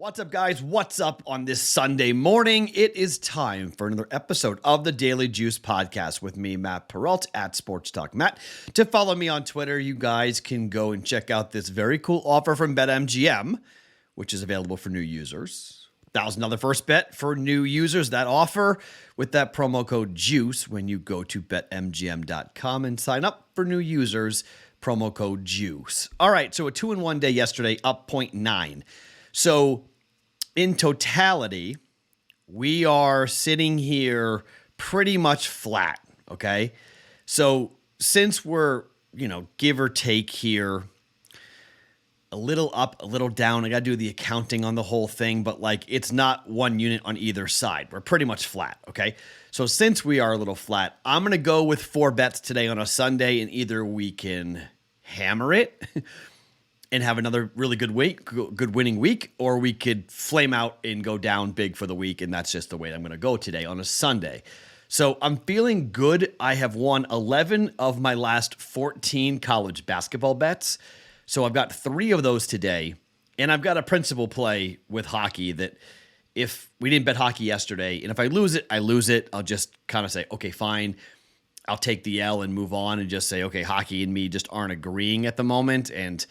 What's up, guys? What's up on this Sunday morning? It is time for another episode of the Daily Juice Podcast with me, Matt Perrault, at Sports Talk Matt. To follow me on Twitter, you guys can go and check out this very cool offer from BetMGM, which is available for new users. $1,000 first bet for new users. That offer with that promo code JUICE when you go to BetMGM.com and sign up for new users. Promo code JUICE. All right, so a 2-in-1 day yesterday, up 0.9. So in totality, we are sitting here pretty much flat, okay? So since we're, give or take here, a little up, a little down, I got to do the accounting on the whole thing, but it's not one unit on either side. We're pretty much flat, okay? So since we are a little flat, I'm going to go with 4 bets today on a Sunday, and either we can hammer it and have another really good week, good winning week, or we could flame out and go down big for the week, and that's just the way I'm going to go today on a Sunday. So I'm feeling good. I have won 11 of my last 14 college basketball bets, so I've got 3 of those today, and I've got a principal play with hockey that if we didn't bet hockey yesterday, and if I lose it, I lose it. I'll just kind of say, okay, fine. I'll take the L and move on and just say, okay, hockey and me just aren't agreeing at the moment, and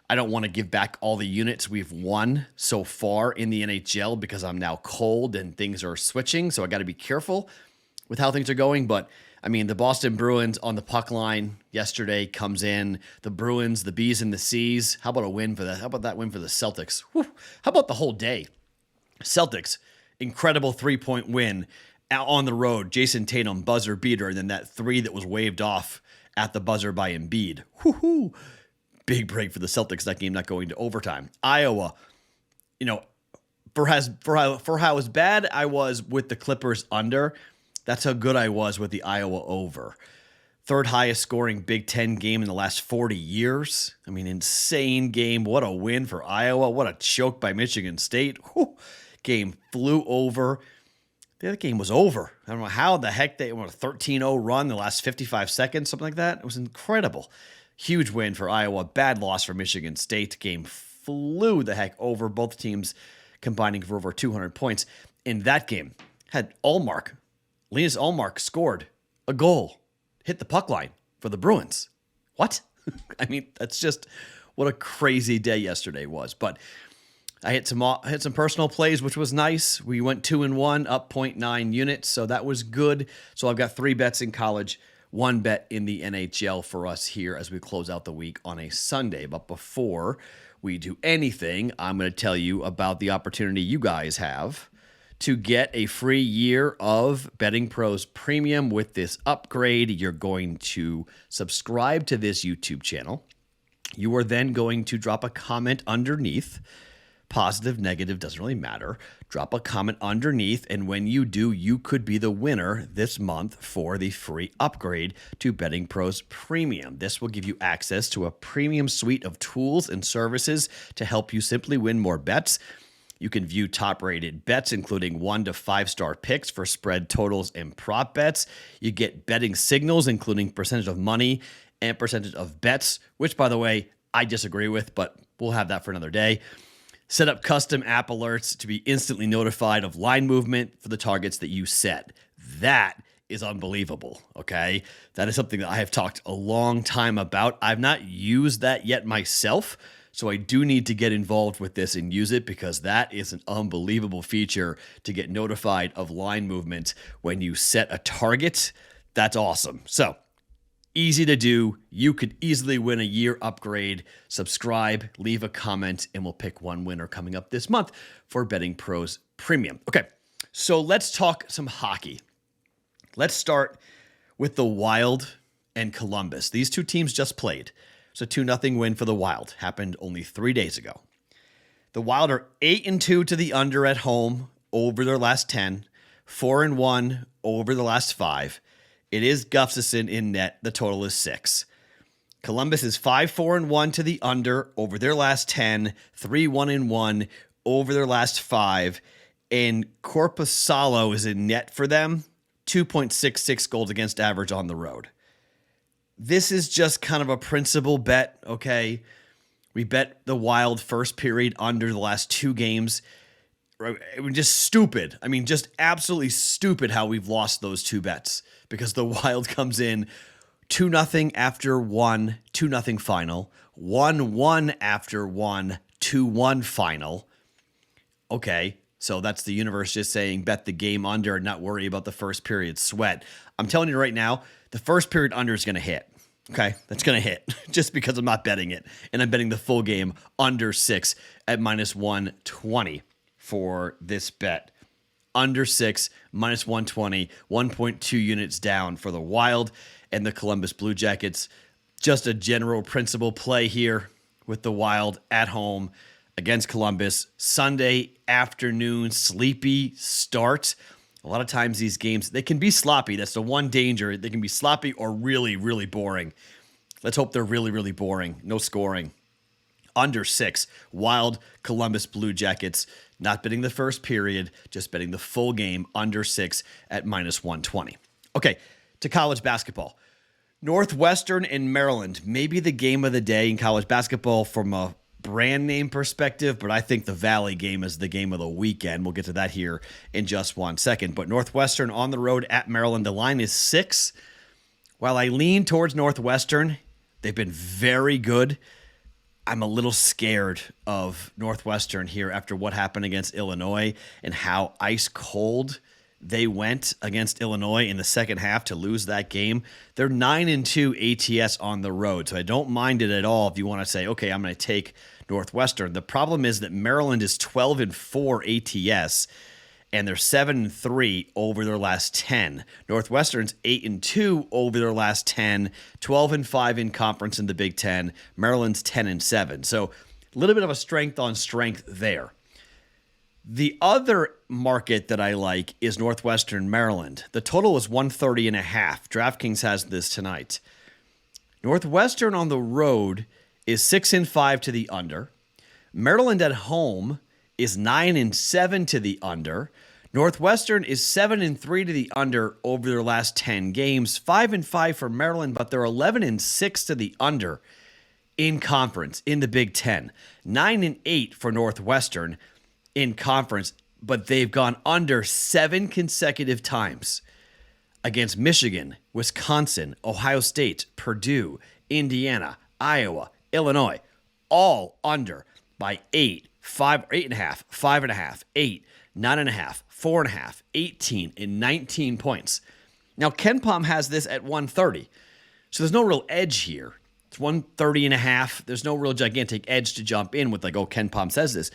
I don't want to give back all the units we've won so far in the NHL because I'm now cold and things are switching. So I got to be careful with how things are going. But I mean, the Boston Bruins on the puck line yesterday comes in. The Bruins, the B's and the C's. How about a win for that? How about that win for the Celtics? Whew. How about the whole day? Celtics, incredible 3-point win out on the road. Jason Tatum, buzzer beater. And then that 3 that was waved off at the buzzer by Embiid. Whoo-hoo. Big break for the Celtics, that game not going to overtime. Iowa, for how as bad I was with the Clippers under, that's how good I was with the Iowa over. 3rd highest scoring Big Ten game in the last 40 years. I mean, insane game. What a win for Iowa. What a choke by Michigan State. Whew. Game flew over. The other game was over. I don't know how the heck they went a 13-0 run the last 55 seconds, something like that. It was incredible. Huge win for Iowa. Bad loss for Michigan State. Game flew the heck over. Both teams combining for over 200 points. In that game, had Linus Ullmark scored a goal, hit the puck line for the Bruins. What? I mean, that's just what a crazy day yesterday was. But I hit some personal plays, which was nice. We went 2-1, up 0.9 units, so that was good. So I've got 3 bets in college, 1 bet in the NHL for us here as we close out the week on a Sunday. But before we do anything, I'm going to tell you about the opportunity you guys have to get a free year of BettingPros Premium with this upgrade. You're going to subscribe to this YouTube channel. You are then going to drop a comment underneath. Positive, negative, doesn't really matter. Drop a comment underneath, and when you do, you could be the winner this month for the free upgrade to BettingPros Premium. This will give you access to a premium suite of tools and services to help you simply win more bets. You can view top-rated bets, including 1 to 5-star picks for spread totals and prop bets. You get betting signals, including percentage of money and percentage of bets, which, by the way, I disagree with, but we'll have that for another day. Set up custom app alerts to be instantly notified of line movement for the targets that you set. That is unbelievable, okay? That is something that I have talked a long time about. I've not used that yet myself, so I do need to get involved with this and use it because that is an unbelievable feature to get notified of line movement when you set a target. That's awesome. So, easy to do. You could easily win a year upgrade. Subscribe, leave a comment, and we'll pick one winner coming up this month for BettingPros Premium. Okay, so let's talk some hockey. Let's start with the Wild and Columbus. These 2 teams just played. So 2-0 win for the Wild. Happened only 3 days ago. The Wild are 8-2 to the under at home over their last 10, 4-1 over the last 5. It is Gustafsson in net. The total is 6. Columbus is 5-4-1 to the under over their last 10, 3-1-1 over their last 5. And Korpisalo is in net for them, 2.66 goals against average on the road. This is just kind of a principal bet, okay? We bet the Wild first period under the last 2 games. It was just stupid. I mean, just absolutely stupid how we've lost those 2 bets because the Wild comes in 2-0 after 1, 2-0 final, 1-1 after 1, 2-1 final. Okay, so that's the universe just saying bet the game under and not worry about the first period sweat. I'm telling you right now, the first period under is going to hit. Okay, that's going to hit just because I'm not betting it. And I'm betting the full game under 6 at minus 120 for this bet. Under 6, minus 120, 1.2 units down for the Wild and the Columbus Blue Jackets. Just a general principle play here with the Wild at home against Columbus. Sunday afternoon, sleepy start. A lot of times these games, they can be sloppy. That's the one danger. They can be sloppy or really, really boring. Let's hope they're really, really boring. No scoring. Under 6, Wild Columbus Blue Jackets. Not betting the first period, just betting the full game under 6 at minus 120. Okay, to college basketball. Northwestern and Maryland, maybe the game of the day in college basketball from a brand name perspective, but I think the Valley game is the game of the weekend. We'll get to that here in just 1 second. But Northwestern on the road at Maryland, the line is 6. While I lean towards Northwestern, they've been very good. I'm a little scared of Northwestern here after what happened against Illinois and how ice cold they went against Illinois in the second half to lose that game. They're 9-2 ATS on the road, so I don't mind it at all if you want to say, okay, I'm going to take Northwestern. The problem is that Maryland is 12-4 ATS, and they're 7-3 over their last 10. Northwestern's 8-2 over their last 10, 12-5 in conference in the Big Ten. Maryland's 10-7. So a little bit of a strength on strength there. The other market that I like is Northwestern Maryland. The total is 130.5. DraftKings has this tonight. Northwestern on the road is 6-5 to the under. Maryland at home is 9-7 to the under. Northwestern is 7-3 to the under over their last 10 games. 5-5 for Maryland, but they're 11-6 to the under in conference in the Big Ten. 9-8 for Northwestern in conference, but they've gone under 7 consecutive times against Michigan, Wisconsin, Ohio State, Purdue, Indiana, Iowa, Illinois, all under by 8, 5, 8.5, 5.5, 8, 9.5, 4.5, 18, and 19 points. Now, KenPom has this at 130, so there's no real edge here. It's 130.5. There's no real gigantic edge to jump in with, like, oh, KenPom says this.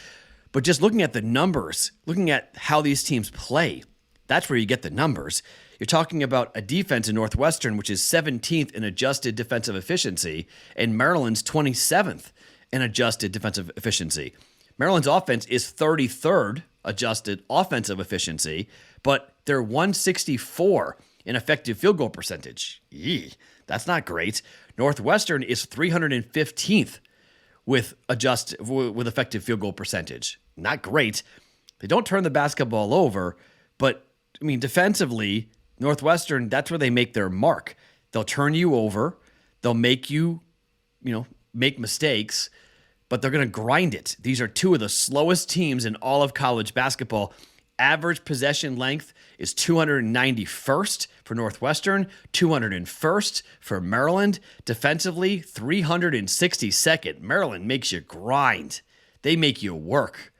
But just looking at the numbers, looking at how these teams play, that's where you get the numbers. You're talking about a defense in Northwestern, which is 17th in adjusted defensive efficiency, and Maryland's 27th in adjusted defensive efficiency. Maryland's offense is 33rd adjusted offensive efficiency, but they're 164 in effective field goal percentage. Yee, that's not great. Northwestern is 315th with effective field goal percentage. Not great. They don't turn the basketball over, but I mean, defensively, Northwestern, that's where they make their mark. They'll turn you over. They'll make you, make mistakes, but they're going to grind it. These are two of the slowest teams in all of college basketball. Average possession length is 291st for Northwestern, 201st for Maryland. Defensively, 362nd. Maryland makes you grind. They make you work.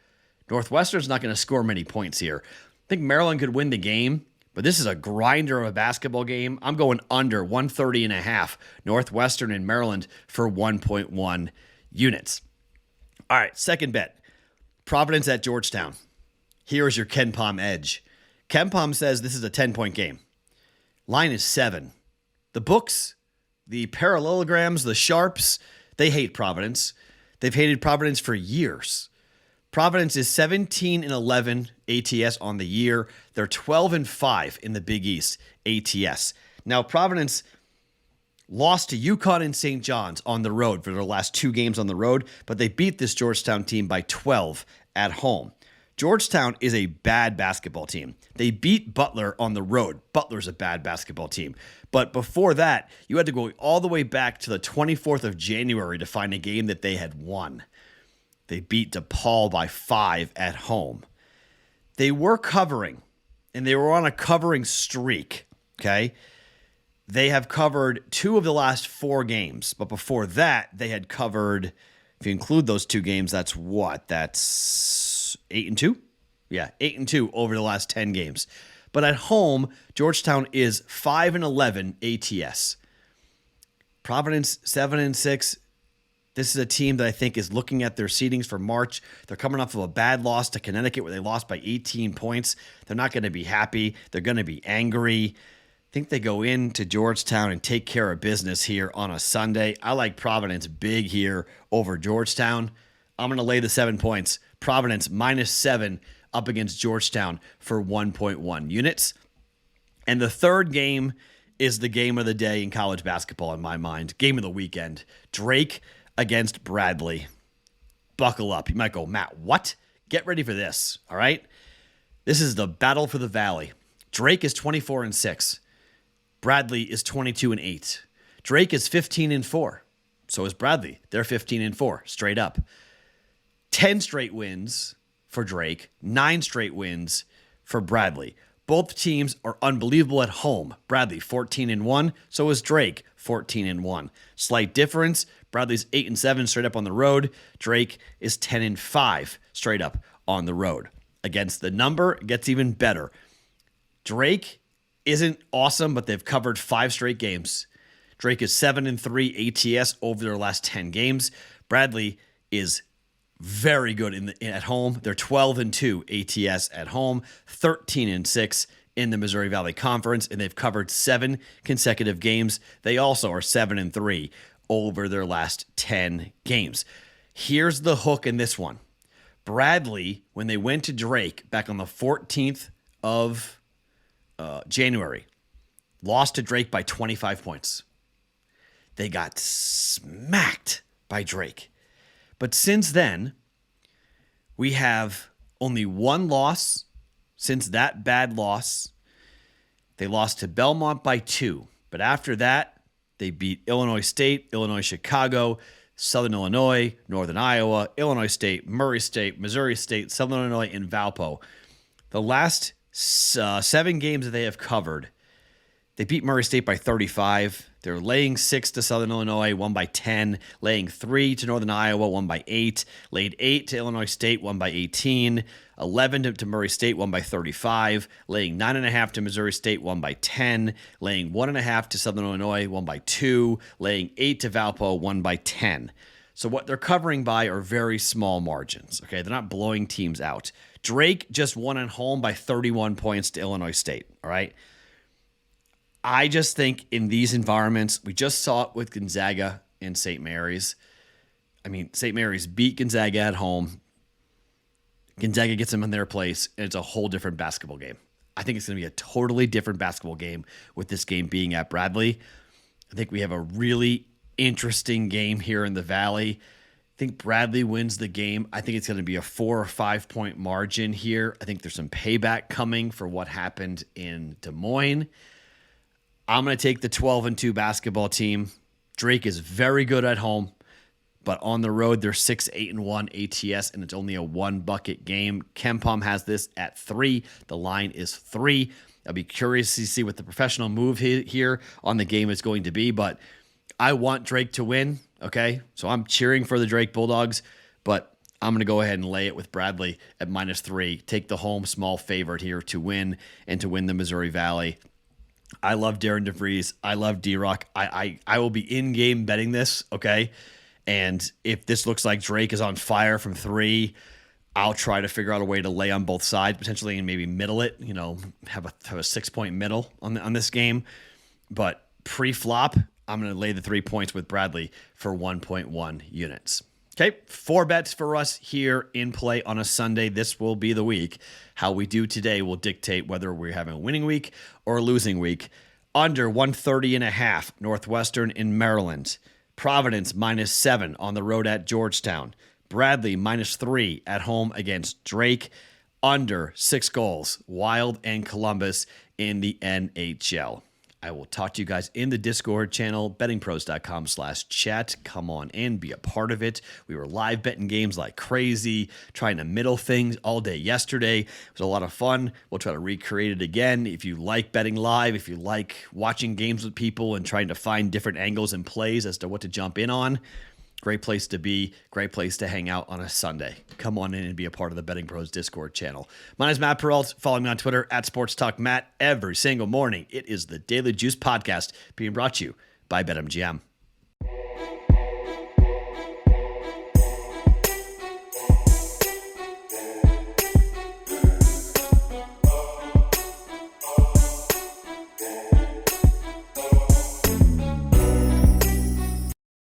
Northwestern's not going to score many points here. I think Maryland could win the game, but this is a grinder of a basketball game. I'm going under 130.5. Northwestern and Maryland for 1.1 units. All right, second bet. Providence at Georgetown. Here's your KenPom edge. KenPom says this is a 10-point game. Line is 7. The books, the parallelograms, the sharps, they hate Providence. They've hated Providence for years. Providence is 17-11 ATS on the year. They're 12-5 in the Big East ATS. Now, Providence lost to UConn and St. John's on the road for their last 2 games on the road, but they beat this Georgetown team by 12 at home. Georgetown is a bad basketball team. They beat Butler on the road. Butler's a bad basketball team. But before that, you had to go all the way back to the 24th of January to find a game that they had won. They beat DePaul by 5 at home. They were covering, and they were on a covering streak, okay? They have covered 2 of the last 4 games, but before that, they had covered, if you include those 2 games, that's what? That's 8-2? Yeah, 8-2 over the last 10 games. But at home, Georgetown is 5-11 ATS. Providence 7-6. This is a team that I think is looking at their seedings for March. They're coming off of a bad loss to Connecticut where they lost by 18 points. They're not going to be happy. They're going to be angry. I think they go into Georgetown and take care of business here on a Sunday. I like Providence big here over Georgetown. I'm going to lay the 7 points. Providence -7 up against Georgetown for 1.1 units. And the third game is the game of the day in college basketball in my mind. Game of the weekend. Drake against Bradley. Buckle up. You might go, Matt, what? Get ready for this, all right? This is the battle for the Valley. Drake is 24-6. Bradley is 22-8. Drake is 15-4. So is Bradley. They're 15-4, straight up. 10 straight wins for Drake, 9 straight wins for Bradley. Both teams are unbelievable at home. Bradley 14-1, so is Drake 14-1. Slight difference. Bradley's 8-7 straight up on the road. Drake is 10-5 straight up on the road. Against the number, it gets even better. Drake isn't awesome, but they've covered 5 straight games. Drake is 7-3 ATS over their last 10 games. Bradley is very good at home. They're 12-2 ATS at home, 13-6 in the Missouri Valley Conference, and they've covered 7 consecutive games. They also are 7-3 over their last 10 games. Here's the hook in this one. Bradley, when they went to Drake back on the 14th of January, lost to Drake by 25 points. They got smacked by Drake. But since then, we have only 1 loss since that bad loss. They lost to Belmont by 2. But after that, they beat Illinois State, Illinois Chicago, Southern Illinois, Northern Iowa, Illinois State, Murray State, Missouri State, Southern Illinois, and Valpo. The last 7 games that they have covered, they beat Murray State by 35. They're laying 6 to Southern Illinois, won by 10. Laying 3 to Northern Iowa, won by 8. Laid 8 to Illinois State, won by 18. 11 to Murray State, won by 35. Laying 9.5 to Missouri State, won by 10. Laying 1.5 to Southern Illinois, won by 2. Laying 8 to Valpo, won by 10. So what they're covering by are very small margins. Okay, they're not blowing teams out. Drake just won at home by 31 points to Illinois State. All right. I just think in these environments, we just saw it with Gonzaga and St. Mary's. I mean, St. Mary's beat Gonzaga at home. Gonzaga gets them in their place, and it's a whole different basketball game. I think it's going to be a totally different basketball game with this game being at Bradley. I think we have a really interesting game here in the Valley. I think Bradley wins the game. I think it's going to be a 4 or 5 point margin here. I think there's some payback coming for what happened in Des Moines. I'm going to take the 12-2 basketball team. Drake is very good at home, but on the road, they're 6-8-1 ATS, and it's only a 1-bucket game. KenPom has this at 3. The line is 3. I'll be curious to see what the professional move here on the game is going to be, but I want Drake to win, okay? So I'm cheering for the Drake Bulldogs, but I'm going to go ahead and lay it with Bradley at -3. Take the home small favorite here to win and to win the Missouri Valley. I love Darren DeVries. I love D-Rock. I will be in-game betting this, okay? And if this looks like Drake is on fire from 3, I'll try to figure out a way to lay on both sides, potentially, and maybe middle it, have a 6-point middle on this game. But pre-flop, I'm going to lay the 3 points with Bradley for 1.1 units. Okay, 4 bets for us here in play on a Sunday. This will be the week. How we do today will dictate whether we're having a winning week or a losing week. Under 130.5, Northwestern in Maryland. Providence -7 on the road at Georgetown. Bradley -3 at home against Drake. under 6 goals, Wild and Columbus in the NHL. I will talk to you guys in the Discord channel, bettingpros.com/chat. Come on in, be a part of it. We were live betting games like crazy, trying to middle things all day yesterday. It was a lot of fun. We'll try to recreate it again. If you like betting live, if you like watching games with people and trying to find different angles and plays as to what to jump in on, great place to be, great place to hang out on a Sunday. Come on in and be a part of the Betting Pros Discord channel. My name is Matt Perrault. Follow me on Twitter @SportsTalkMatt every single morning. It is the Daily Juice Podcast being brought to you by BetMGM.